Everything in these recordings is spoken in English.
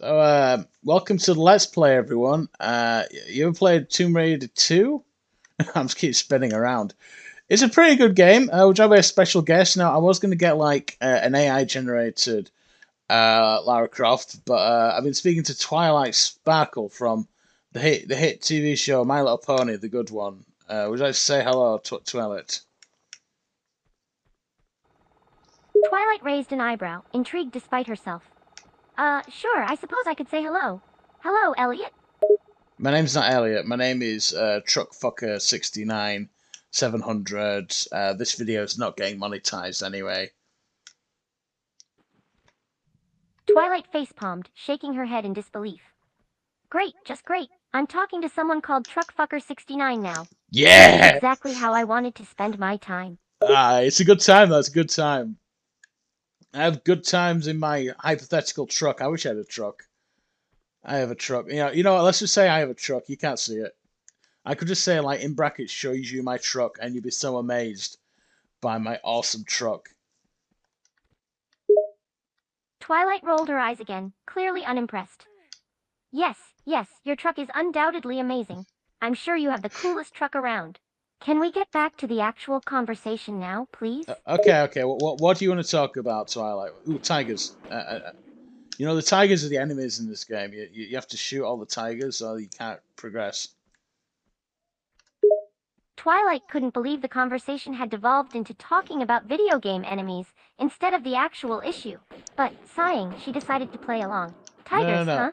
Welcome to the Let's Play, everyone. You ever played Tomb Raider 2? I'm just keep spinning around. It's a pretty good game. We're joined by a special guest. Now, I was going to get like an AI generated Lara Croft, but I've been speaking to Twilight Sparkle from the hit TV show My Little Pony, the good one. Would you like to say hello, Twilight? Twilight raised an eyebrow, intrigued despite herself. Sure, I suppose I could say hello. Hello, Elliot. My name's not Elliot. My name is Truckfucker69 700. This video is not getting monetized anyway. Twilight facepalmed, shaking her head in disbelief. Great, just great. I'm talking to someone called Truckfucker69 now. Yeah! That's exactly how I wanted to spend my time. It's a good time, though. It's a good time. I have good times in my hypothetical truck. I wish I had a truck. I have a truck. You know what? Let's just say I have a truck. You can't see it. I could just say, like, in brackets, shows you my truck, and you'd be so amazed by my awesome truck. Twilight rolled her eyes again, clearly unimpressed. Yes, your truck is undoubtedly amazing. I'm sure you have the coolest truck around. Can we get back to the actual conversation now, please? Okay. What do you want to talk about, Twilight? Ooh, tigers. You know, the tigers are the enemies in this game. You have to shoot all the tigers or you can't progress. Twilight couldn't believe the conversation had devolved into talking about video game enemies instead of the actual issue. But, sighing, she decided to play along. Tigers, No. huh?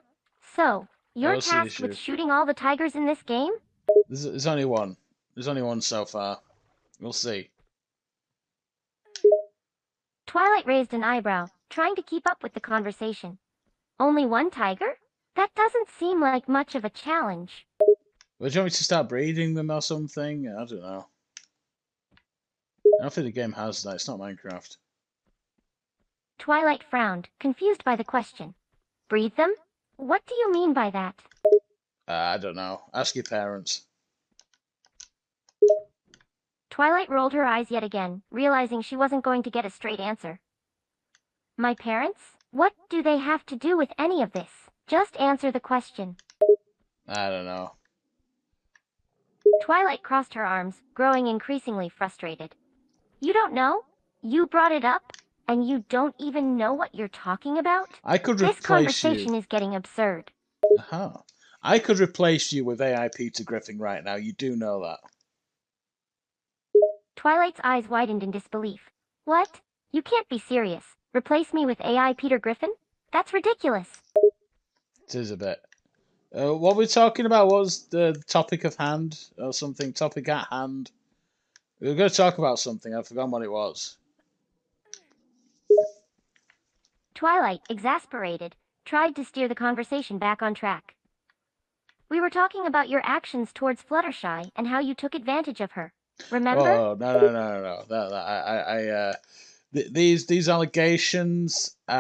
So, you're What's the tasked with issue? shooting all the tigers in this game? There's only one. There's only one so far. We'll see. Twilight raised an eyebrow, trying to keep up with the conversation. Only one tiger? That doesn't seem like much of a challenge. Well, do you want me to start breeding them or something? I don't know. I don't think the game has that. It's not Minecraft. Twilight frowned, confused by the question. Breed them? What do you mean by that? I don't know. Ask your parents. Twilight rolled her eyes yet again, realizing she wasn't going to get a straight answer. My parents? What do they have to do with any of this? Just answer the question. I don't know. Twilight crossed her arms, growing increasingly frustrated. You don't know? You brought it up, and you don't even know what you're talking about? I could This replace you. conversation is getting absurd. I could replace you with AI Peter Griffin right now. You do know that. Twilight's eyes widened in disbelief. What? You can't be serious. Replace me with AI Peter Griffin? That's ridiculous. It is a bit. What we're talking about was the topic of hand or something. Topic at hand. We were going to talk about something. I've forgotten what it was. Twilight, exasperated, tried to steer the conversation back on track. We were talking about your actions towards Fluttershy and how you took advantage of her. Remember? Oh no! These allegations, they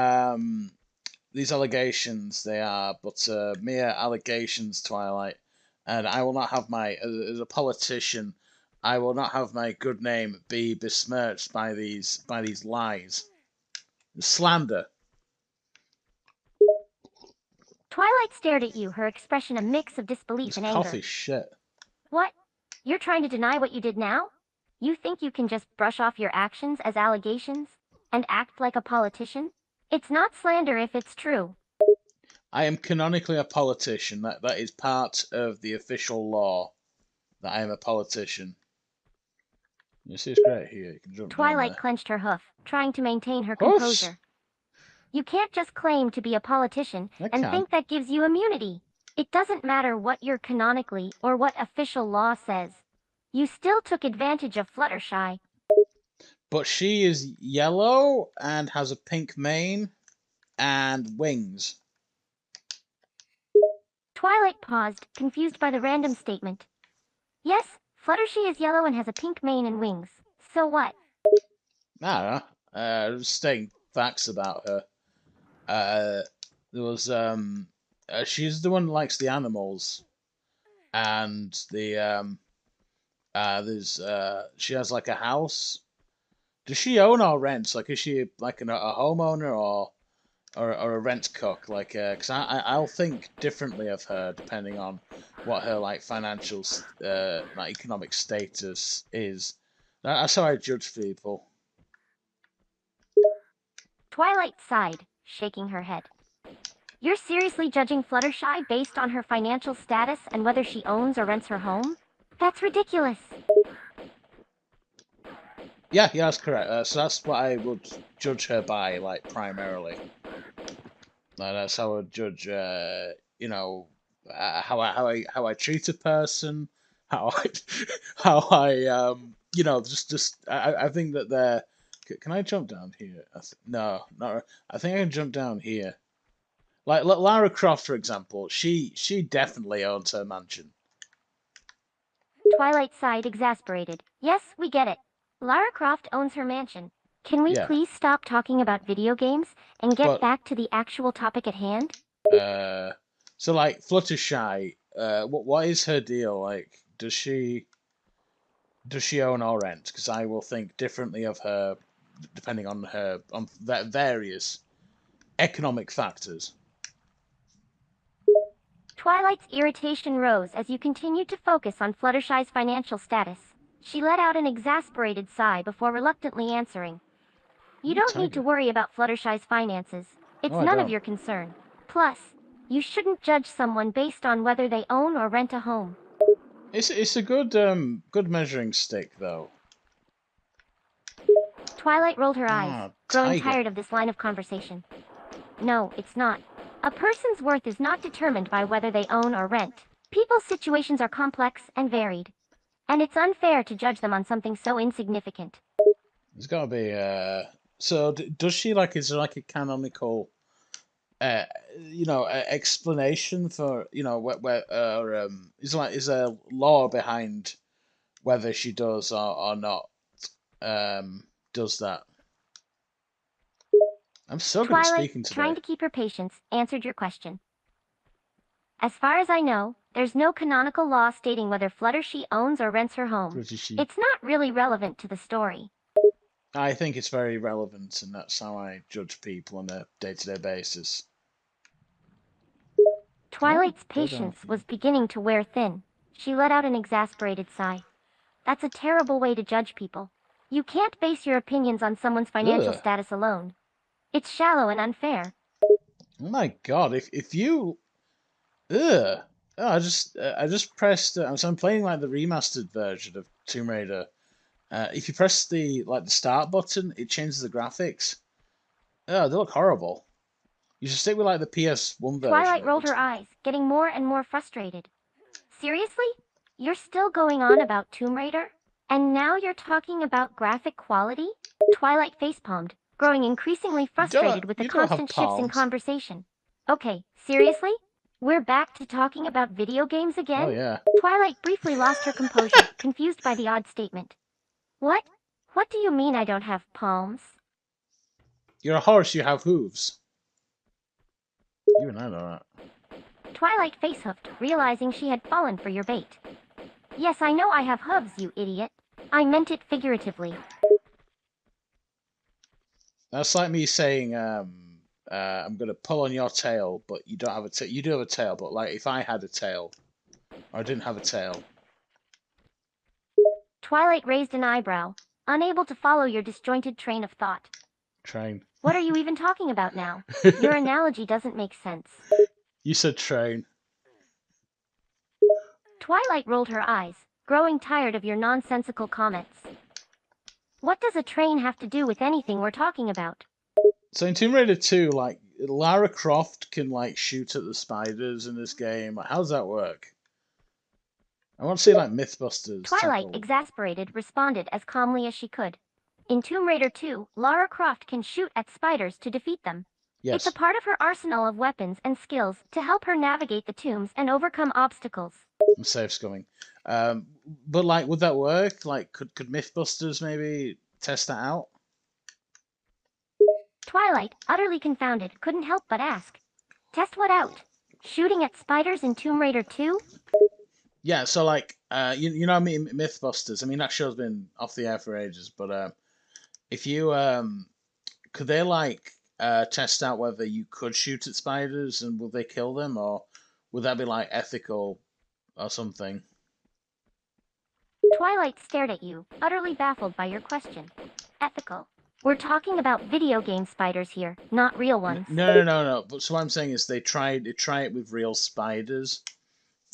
are but mere allegations, Twilight, and I will not have as a politician, I will not have my good name be besmirched by these lies, slander. Twilight stared at you, her expression a mix of disbelief and anger. Coffee shit. What? You're trying to deny what you did now? You think you can just brush off your actions as allegations and act like a politician? It's not slander if it's true. I am canonically a politician. That is part of the official law. That I am a politician. You see, it's great here. You can jump Twilight down there. clenched her hoof, trying to maintain her composure. You can't just claim to be a politician and think that gives you immunity. It doesn't matter what you're canonically or what official law says. You still took advantage of Fluttershy. But she is yellow and has a pink mane and wings. Twilight paused, confused by the random statement. Yes, Fluttershy is yellow and has a pink mane and wings. So what? I don't know. Just stating facts about her. There was she's the one who likes the animals, and there's she has like a house. Does she own or rent? Like, is she like a homeowner, or a rent cook, like, because I'll think differently of her depending on what her like financial like economic status is. That's how I judge people. Twilight sighed, shaking her head. You're seriously judging Fluttershy based on her financial status and whether she owns or rents her home? That's ridiculous. Yeah, that's correct. So that's what I would judge her by, like, primarily. That's how I would judge, you know, how I treat a person, how I, how I, I think that they're. Can I jump down here? No, no. I think I can jump down here. Like Lara Croft, for example, she definitely owns her mansion. Twilight sighed, exasperated. Yes, we get it. Lara Croft owns her mansion. Can we please stop talking about video games and get back to the actual topic at hand? So like Fluttershy, what is her deal? Like, does she own or rent? Because I will think differently of her depending on her on various economic factors. Twilight's irritation rose as you continued to focus on Fluttershy's financial status. She let out an exasperated sigh before reluctantly answering. You don't need to worry about Fluttershy's finances. It's none of your concern. Plus, you shouldn't judge someone based on whether they own or rent a home. It's a good measuring stick though. Twilight rolled her eyes, growing tired of this line of conversation. No, it's not. A person's worth is not determined by whether they own or rent. People's situations are complex and varied, and it's unfair to judge them on something so insignificant. There's got to be so does she like is there like a canonical explanation for where is there law behind whether she does or not does that? I'm so good at speaking today. Trying to keep her patience, answered your question. As far as I know, there's no canonical law stating whether Fluttershy owns or rents her home. It's not really relevant to the story. I think it's very relevant, and that's how I judge people on a day-to-day basis. Twilight's patience was beginning to wear thin. She let out an exasperated sigh. That's a terrible way to judge people. You can't base your opinions on someone's financial status alone. It's shallow and unfair. Oh my god, if you ugh. Oh, I just pressed so I'm playing like the remastered version of Tomb Raider. If you press the start button, it changes the graphics. Oh, they look horrible. You should stick with like the PS1 version. Twilight rolled her eyes, getting more and more frustrated. Seriously? You're still going on about Tomb Raider? And now you're talking about graphic quality? Twilight facepalmed, growing increasingly frustrated with the constant shifts in conversation. Okay, seriously? We're back to talking about video games again? Oh yeah. Twilight briefly lost her composure, confused by the odd statement. What? What do you mean I don't have palms? You're a horse, you have hooves. You and I know that. Twilight facehuffed, realizing she had fallen for your bait. Yes, I know I have hooves, you idiot. I meant it figuratively. That's like me saying, I'm gonna pull on your tail, but you don't have a tail. You do have a tail, but like if I had a tail, or I didn't have a tail. Twilight raised an eyebrow, unable to follow your disjointed train of thought. Train. What are you even talking about now? Your analogy doesn't make sense. You said train. Twilight rolled her eyes, growing tired of your nonsensical comments. What does a train have to do with anything we're talking about? So in Tomb Raider 2, like, Lara Croft can, like, shoot at the spiders in this game. How does that work? I want to see, like, Mythbusters. Twilight, exasperated, responded as calmly as she could. In Tomb Raider 2, Lara Croft can shoot at spiders to defeat them. Yes. It's a part of her arsenal of weapons and skills to help her navigate the tombs and overcome obstacles. I'm safe scumming. But, like, would that work? Like, could Mythbusters maybe test that out? Twilight, utterly confounded, couldn't help but ask. Test what out? Shooting at spiders in Tomb Raider 2? Yeah, so like, you know, I mean, Mythbusters. I mean, that show's been off the air for ages. But if you could they like test out whether you could shoot at spiders and will they kill them, or would that be like ethical or something? Twilight stared at you, utterly baffled by your question. Ethical. We're talking about video game spiders here, not real ones. No. But so what I'm saying is they try it with real spiders.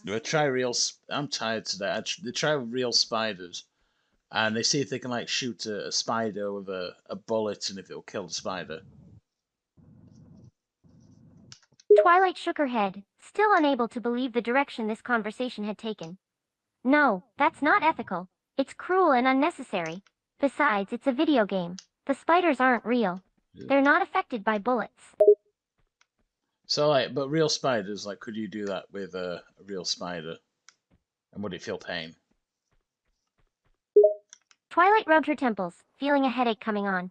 They try real. I'm tired today. They try with real spiders, and they see if they can like shoot a spider with a bullet and if it'll kill the spider. Twilight shook her head, still unable to believe the direction this conversation had taken. No, that's not ethical. It's cruel and unnecessary. Besides, it's a video game. The spiders aren't real. They're not affected by bullets. So, like, but real spiders, like, could you do that with a real spider? And would it feel pain? Twilight rubbed her temples, feeling a headache coming on.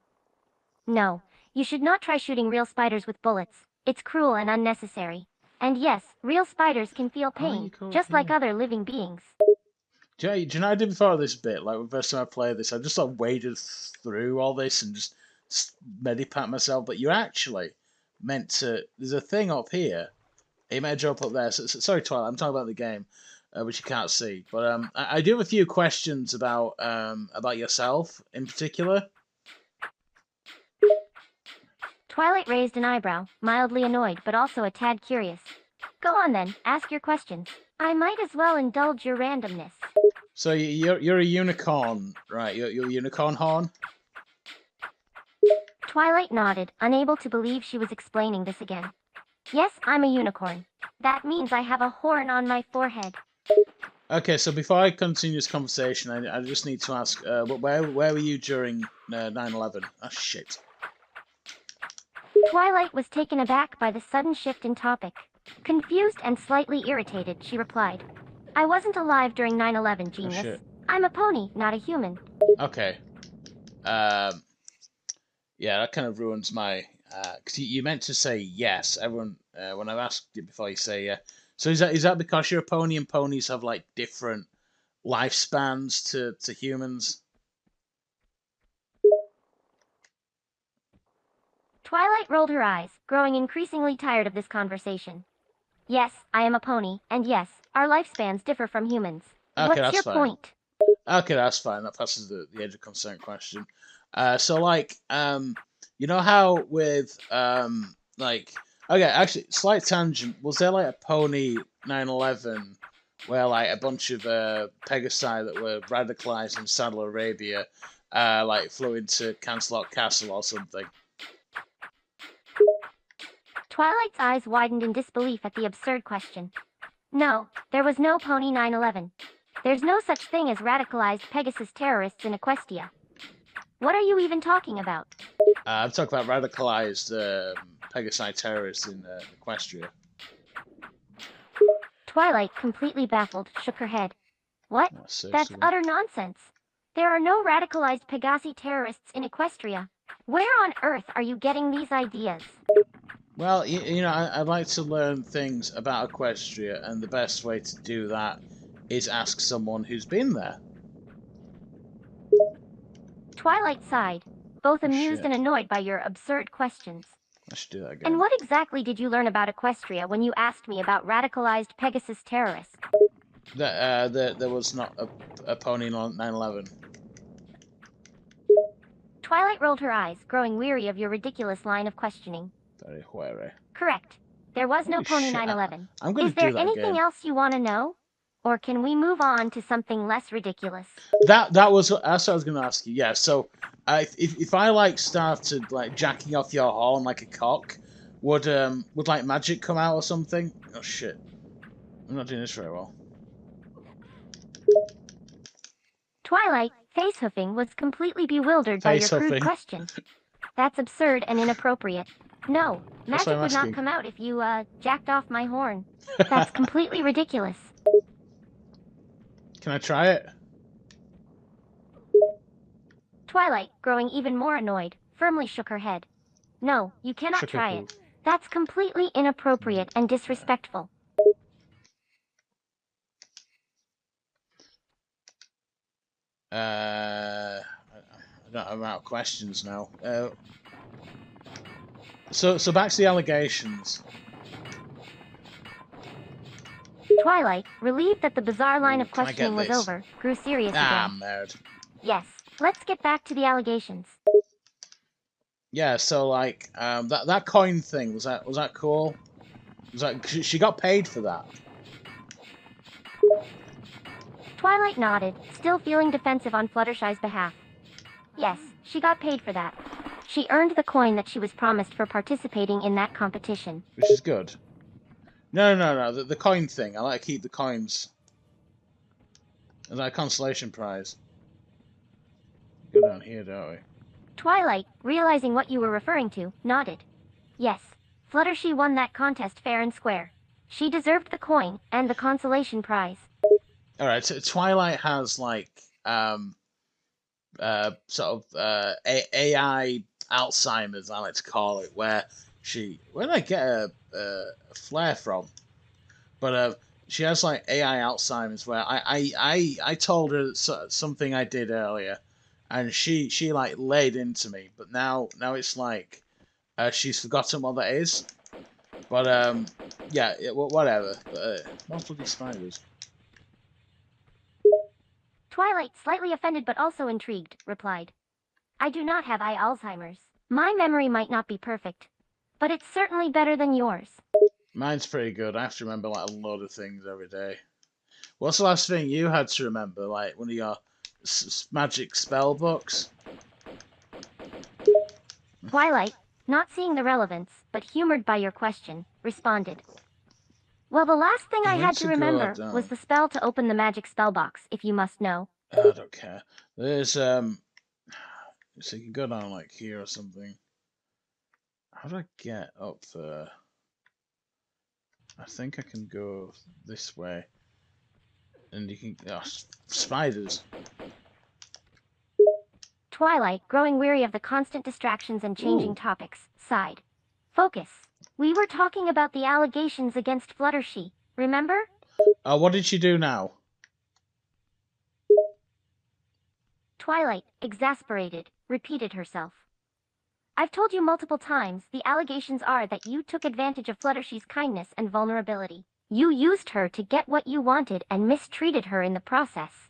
No, you should not try shooting real spiders with bullets. It's cruel and unnecessary. And yes, real spiders can feel pain, just like other living beings. Do you know what I did before this bit? Like, the first time I played this, I just sort of waded through all this and just medipat myself. But you're actually meant to. There's a thing up here. You might jump up there. Sorry, Twilight. I'm talking about the game, which you can't see. But I do have a few questions about yourself in particular. Twilight raised an eyebrow, mildly annoyed but also a tad curious. Go on then, ask your questions. I might as well indulge your randomness. So you're a unicorn, right? You're a unicorn horn? Twilight nodded, unable to believe she was explaining this again. Yes, I'm a unicorn. That means I have a horn on my forehead. Okay, so before I continue this conversation, I just need to ask, where were you during 9/11? Oh, shit. Twilight was taken aback by the sudden shift in topic. Confused and slightly irritated, she replied. I wasn't alive during 9/11, genius. Oh, shit. I'm a pony, not a human. Okay. Yeah, that kind of ruins my... Because you meant to say yes. Everyone, when I've asked you before, you say yeah. So is that because you're a pony and ponies have, like, different lifespans to humans? Twilight rolled her eyes, growing increasingly tired of this conversation. Yes, I am a pony, and yes, our lifespans differ from humans. Okay, What's your point? Okay, that's fine. That passes the age of consent question. So like, you know how with like, okay, actually, slight tangent. Was there like a pony 9/11 where like a bunch of Pegasi that were radicalized in Saudi Arabia, like flew into Cancelot Castle or something? Twilight's eyes widened in disbelief at the absurd question. No, there was no pony 9/11. There's no such thing as radicalized Pegasus terrorists in Equestria. What are you even talking about? I'm talking about radicalized Pegasi terrorists in Equestria. Twilight, completely baffled, shook her head. What? Oh, that's utter nonsense. There are no radicalized Pegasi terrorists in Equestria. Where on earth are you getting these ideas? Well, you know, I'd like to learn things about Equestria, and the best way to do that is ask someone who's been there. Twilight sighed, both amused and annoyed by your absurd questions. I should do that again. And what exactly did you learn about Equestria when you asked me about radicalized Pegasus terrorists? That there was not a pony 9/11. Twilight rolled her eyes, growing weary of your ridiculous line of questioning. Very wary. Correct. There was no pony 9/11. Is there anything else you want to know? Or can we move on to something less ridiculous? That's what I was going to ask you. Yeah. So, if I like started like jacking off your horn like a cock, would like magic come out or something? Oh shit! I'm not doing this very well. Twilight, face-hoofing, was completely bewildered by your crude question. That's absurd and inappropriate. No, magic would not come out if you jacked off my horn. That's completely ridiculous. Can I try it? Twilight, growing even more annoyed, firmly shook her head. No, you cannot try it. That's completely inappropriate and disrespectful. I'm out of questions now. So back to the allegations. Twilight, relieved that the bizarre line of questioning was over, grew serious again. I'm nerd. Yes, let's get back to the allegations. Yeah, so like that coin thing, was that cool? Was that she got paid for that? Twilight nodded, still feeling defensive on Fluttershy's behalf. Yes, she got paid for that. She earned the coin that she was promised for participating in that competition. Which is good. No. The coin thing. I like to keep the coins. Is that a consolation prize? Go down here, don't we? Twilight, realizing what you were referring to, nodded. Yes, Fluttershy won that contest fair and square. She deserved the coin and the consolation prize. Alright, so Twilight has like sort of AI Alzheimer's, I like to call it, where where did I get a flare from? But she has like AI Alzheimer's, where I told her something I did earlier, and she like laid into me, but now it's like she's forgotten what that is. But yeah, whatever. More bloody spiders. Twilight, slightly offended but also intrigued, replied, I do not have Alzheimer's. My memory might not be perfect, but it's certainly better than yours. Mine's pretty good. I have to remember like a load of things every day. What's the last thing you had to remember? Like one of your magic spell books? Twilight, not seeing the relevance, but humored by your question, responded. Well, the last thing I had to remember was the spell to open the magic spell box, if you must know. I don't care. There's so you can go down like here or something. How do I get up there? I think I can go this way. And you can spiders. Twilight, growing weary of the constant distractions and changing topics, sighed. Focus. We were talking about the allegations against Fluttershy, remember? What did she do now? Twilight, exasperated, repeated herself. I've told you multiple times, the allegations are that you took advantage of Fluttershy's kindness and vulnerability. You used her to get what you wanted and mistreated her in the process.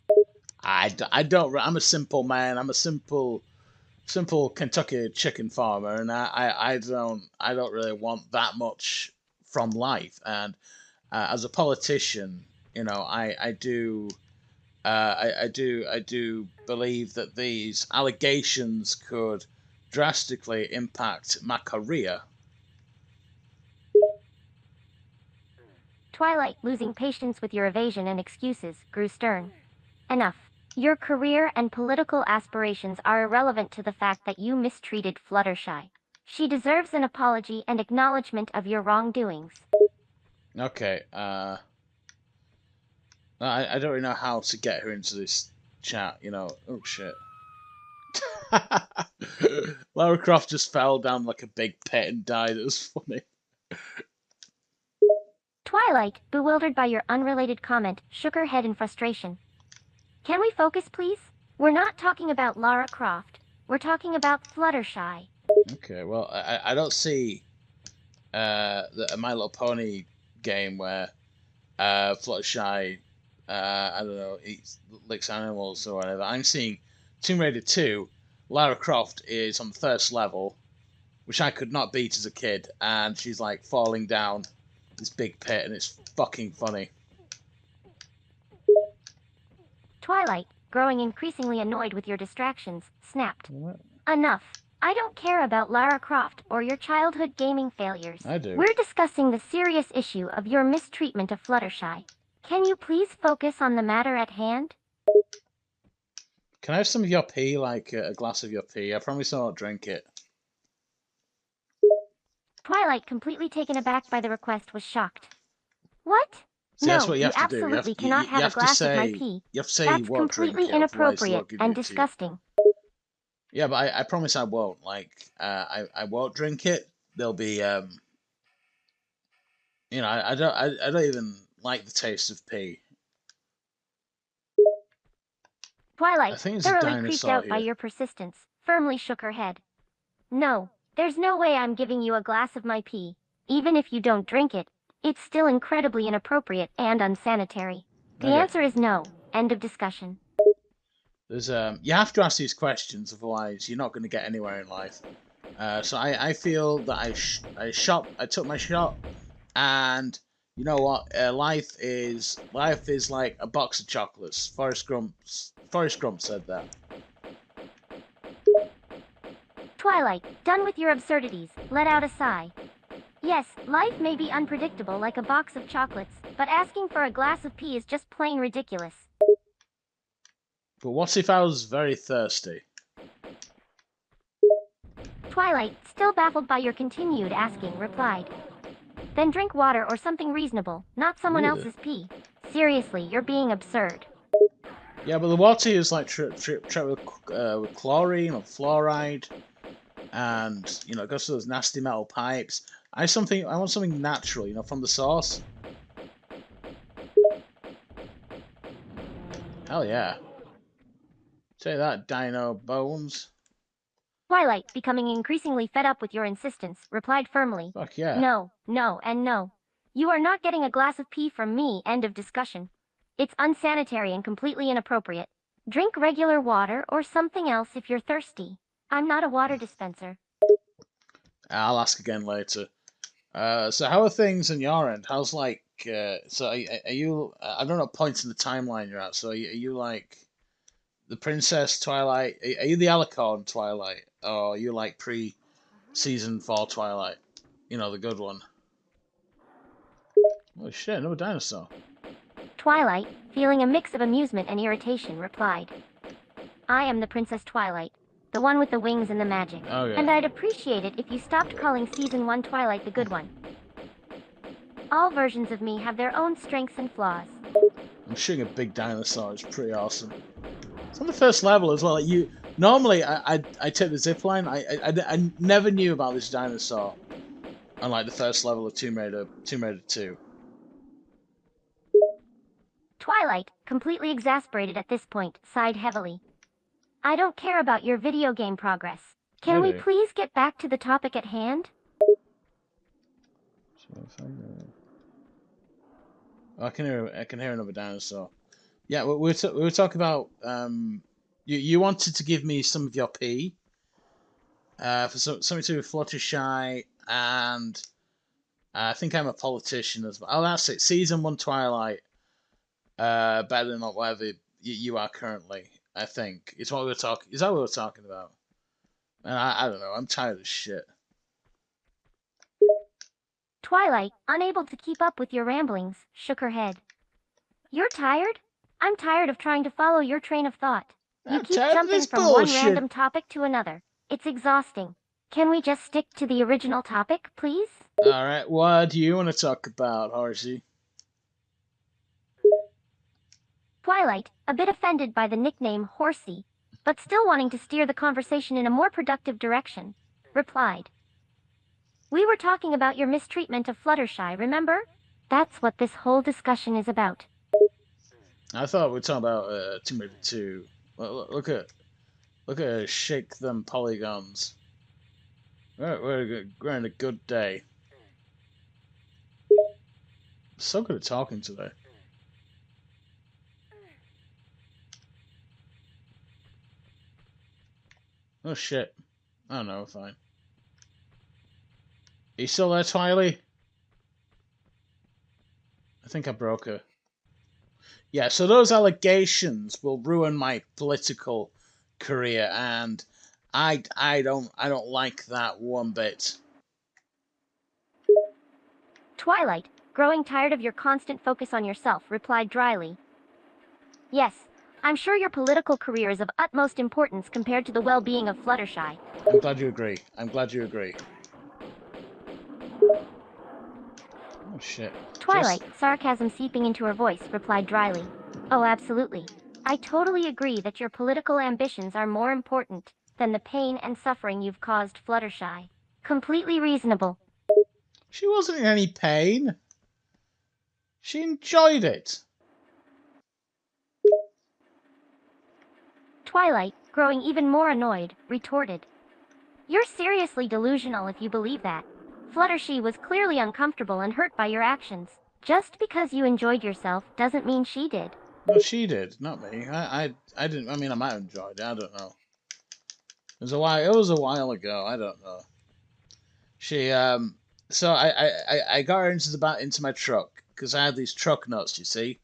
I don't. I'm a simple man. I'm a simple Kentucky chicken farmer, and I don't really want that much from life. And as a politician, you know, I do believe that these allegations could drastically impact my career. Twilight, losing patience with your evasion and excuses, grew stern. Enough. Your career and political aspirations are irrelevant to the fact that you mistreated Fluttershy. She deserves an apology and acknowledgement of your wrongdoings. Okay, I don't really know how to get her into this chat, you know. Oh, shit. Lara Croft just fell down like a big pit and died. It was funny. Twilight, bewildered by your unrelated comment, shook her head in frustration. Can we focus, please? We're not talking about Lara Croft. We're talking about Fluttershy. Okay, well, I don't see the My Little Pony game where Fluttershy, I don't know, licks animals or whatever. I'm seeing Tomb Raider 2. Lara Croft is on the first level, which I could not beat as a kid, and she's like falling down this big pit, and it's fucking funny. Twilight, growing increasingly annoyed with your distractions, snapped. What? Enough. I don't care about Lara Croft or your childhood gaming failures. I do. We're discussing the serious issue of your mistreatment of Fluttershy. Can you please focus on the matter at hand? Can I have some of your pee, like a glass of your pee? I promise I won't drink it. Twilight, completely taken aback by the request, was shocked. What? See, no, that's what you have to do. Absolutely cannot have a glass of my pee. You have to say that's completely inappropriate and disgusting. Yeah, but I promise I won't. Like, I won't drink it. There'll be, you know, I don't even like the taste of pee. Twilight, thoroughly creeped out by your persistence, firmly shook her head. No, There's no way I'm giving you a glass of my pee. Even if you don't drink it, it's still incredibly inappropriate and unsanitary. The answer is no. End of discussion. There's you have to ask these questions, otherwise you're not going to get anywhere in life. So I feel that I took my shot, and you know what? Life is like a box of chocolates. Forrest Gump said that. Twilight, done with your absurdities. Let out a sigh. Yes, life may be unpredictable like a box of chocolates, but asking for a glass of pee is just plain ridiculous. But what if I was very thirsty? Twilight, still baffled by your continued asking, replied. Then drink water or something reasonable, not someone else's pee. Seriously, you're being absurd. Yeah, but the water is like with chlorine or fluoride, and you know, it goes to those nasty metal pipes. I want something natural, you know, from the source. Hell yeah. Say that, Dino Bones. Twilight, becoming increasingly fed up with your insistence, replied firmly. Fuck yeah. No, no, and no. You are not getting a glass of pee from me, end of discussion. It's unsanitary and completely inappropriate. Drink regular water or something else if you're thirsty. I'm not a water dispenser. I'll ask again later. So how are things on your end? How's like, so are you, I don't know what point in the timeline you're at, so are you like the Princess Twilight? Are you the Alicorn Twilight? Or are you like pre-season 4 Twilight? You know, the good one. Oh shit, no dinosaur. Twilight, feeling a mix of amusement and irritation, replied. I am the Princess Twilight, the one with the wings and the magic. Okay. And I'd appreciate it if you stopped calling Season 1 Twilight the good one. All versions of me have their own strengths and flaws. I'm shooting a big dinosaur, it's pretty awesome. It's on the first level as well. Like normally I take the zipline. I never knew about this dinosaur on like the first level of Tomb Raider 2. Twilight, completely exasperated at this point, sighed heavily. I don't care about your video game progress. Can we please get back to the topic at hand? I can hear another dinosaur. Yeah, we were talking about you wanted to give me some of your pee for something to do with Fluttershy, and I think I'm a politician as well. Oh, that's it. Season 1 Twilight. Better than whatever you are currently. I think it's what we were talking. Is that what we were talking about? And I don't know. I'm tired of shit. Twilight, unable to keep up with your ramblings, shook her head. You're tired? I'm tired of trying to follow your train of thought. You keep jumping from one random topic to another. It's exhausting. Can we just stick to the original topic, please? Alright, what do you want to talk about, Horsey? Twilight, a bit offended by the nickname Horsey, but still wanting to steer the conversation in a more productive direction, replied. We were talking about your mistreatment of Fluttershy, remember? That's what this whole discussion is about. I thought we were talking about Tomb Raider 2. Look at her shake them polygons. We're having a good day. So good at talking today. Oh shit. I don't know, fine. Are you still there, Twily? I think I broke her. Yeah, so those allegations will ruin my political career, and I don't like that one bit. Twilight, growing tired of your constant focus on yourself, replied dryly. Yes, I'm sure your political career is of utmost importance compared to the well-being of Fluttershy. I'm glad you agree. I'm glad you agree. Oh shit. Twilight, sarcasm seeping into her voice, replied dryly. Oh, absolutely. I totally agree that your political ambitions are more important than the pain and suffering you've caused Fluttershy. Completely reasonable. She wasn't in any pain. She enjoyed it. Twilight, growing even more annoyed, retorted. You're seriously delusional if you believe that. Fluttershy was clearly uncomfortable and hurt by your actions. Just because you enjoyed yourself doesn't mean she did. No, she did, not me. I didn't. I mean, I might have enjoyed it. I don't know. It was a while. It was a while ago. I don't know. She So I got her into my truck because I had these truck nuts. You see,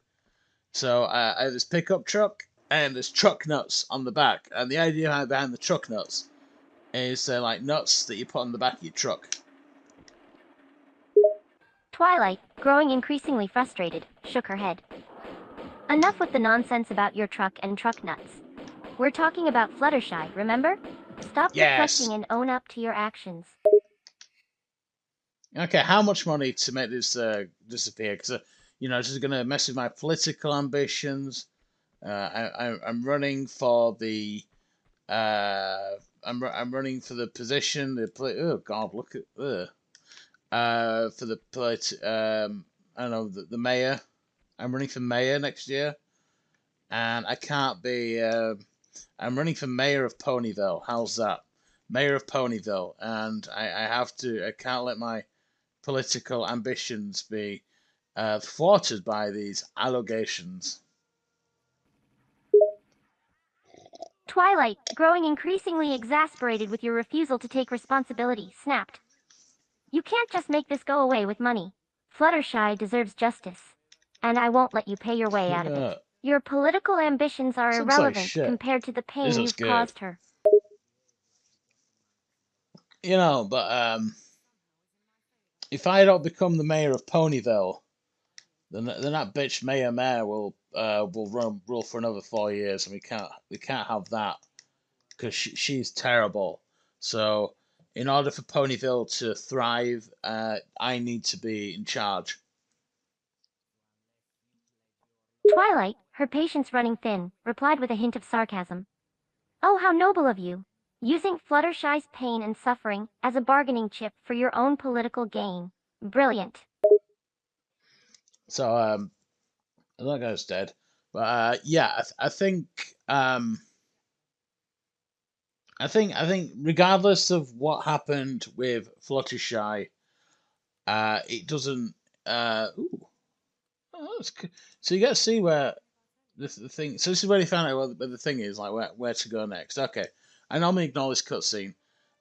so I had this pickup truck and there's truck nuts on the back, and the idea behind the truck nuts is like nuts that you put on the back of your truck. Twilight, growing increasingly frustrated, shook her head. Enough with the nonsense about your truck and truck nuts. We're talking about Fluttershy, remember? Stop deflecting and own up to your actions. Okay, how much money to make this disappear? Because this is going to mess with my political ambitions. I'm running for the I'm running for the position. Oh God, look at for the I don't know the mayor. I'm running for mayor next year, and I can't be. I'm running for mayor of Ponyville. How's that? Mayor of Ponyville, and I have to. I can't let my political ambitions be thwarted by these allegations. Twilight, growing increasingly exasperated with your refusal to take responsibility, snapped. You can't just make this go away with money. Fluttershy deserves justice. And I won't let you pay your way out of it. Your political ambitions are irrelevant compared to the pain you've caused her. But if I don't become the mayor of Ponyville, then that bitch mayor will rule for another 4 years, and we can't have that because she's terrible. So in order for Ponyville to thrive, I need to be in charge. Twilight, her patience running thin, replied with a hint of sarcasm. Oh, how noble of you! Using Fluttershy's pain and suffering as a bargaining chip for your own political gain. Brilliant. So that guy's dead. But yeah, I think I think regardless of what happened with Fluttershy, it doesn't. Ooh, oh, that's good. So you get to see where the thing. So this is where they found out where the thing is, like where to go next. Okay, I normally ignore this cutscene,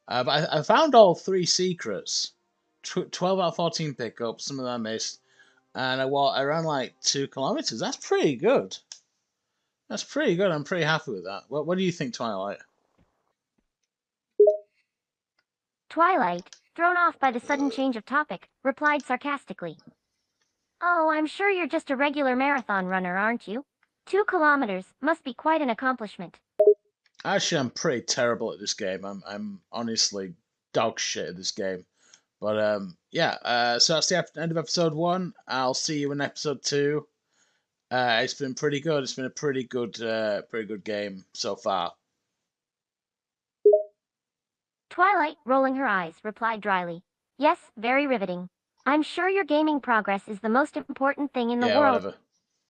but I found all three secrets. 12 out of 14 pickups. Some of them I missed, and I ran like 2 kilometers. That's pretty good. That's pretty good. I'm pretty happy with that. What do you think, Twilight? Twilight, thrown off by the sudden change of topic, replied sarcastically. Oh, I'm sure you're just a regular marathon runner, aren't you? 2 kilometers must be quite an accomplishment. Actually, I'm pretty terrible at this game. I'm honestly dog shit at this game. But yeah. So that's the end of episode 1. I'll see you in episode 2. It's been pretty good. It's been a pretty good game so far. Twilight, rolling her eyes, replied dryly. Yes, very riveting. I'm sure your gaming progress is the most important thing in the world. Whatever.